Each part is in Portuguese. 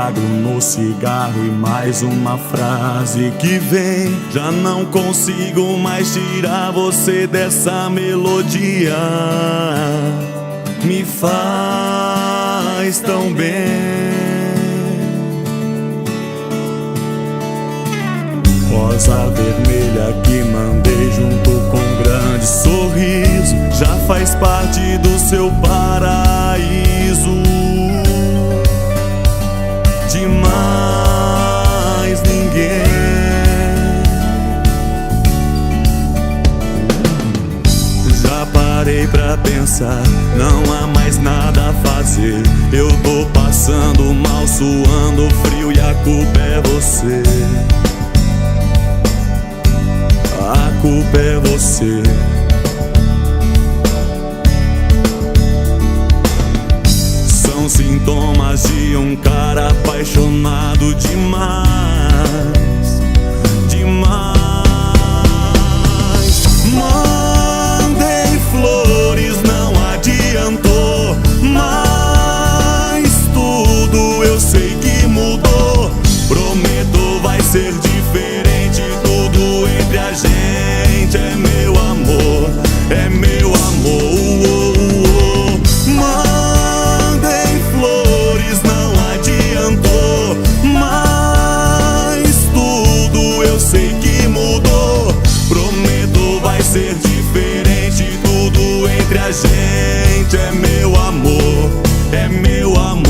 milagro no cigarro e mais uma frase que vem. Já não consigo mais tirar você dessa melodia. Me faz tão bem. Rosa vermelha que mandei junto com um grande sorriso, já faz parte do seu paraíso. De mais ninguém. Já parei pra pensar, não há mais nada a fazer. Eu tô passando mal, suando frio e a culpa é você. A culpa é você. São sintomas de um cara apaixonado demais, demais. Mandei flores, não adiantou, mas tudo eu sei que mudou. Prometo vai ser diferente, tudo entre a gente é meu amor, é meu amor. Mandei flores, não adiantou, mas tudo eu sei que mudou. Prometo vai ser diferente, tudo entre a gente é meu amor, é meu amor.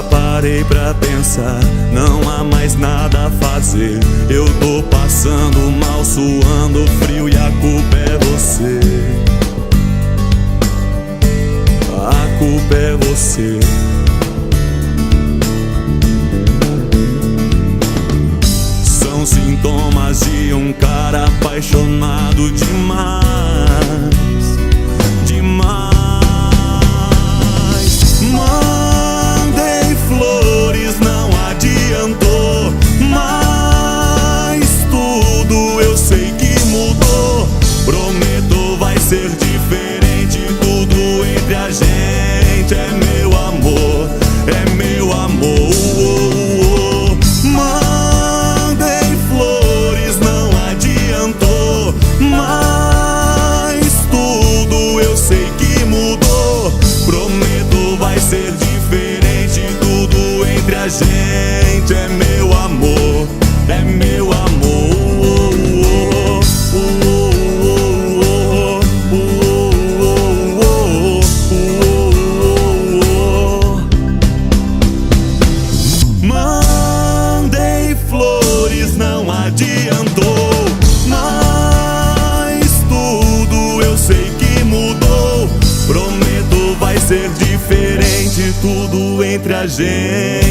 Parei pra pensar, não há mais nada a fazer. Eu tô passando mal, suando frio e a culpa é você. A culpa é você. São sintomas de um cara apaixonado demais, demais. Flores não adiantou, mas tudo eu sei que mudou. Prometo vai ser diferente, tudo entre a gente é meu amor, é meu amor. Mandei flores, não adiantou, mas tudo eu sei que mudou. Prometo vai ser diferente, tudo entre a gente é meu amor, é meu amor. Mandei flores, não adiantou, mas tudo eu sei que mudou. Prometo vai ser diferente, tudo entre a gente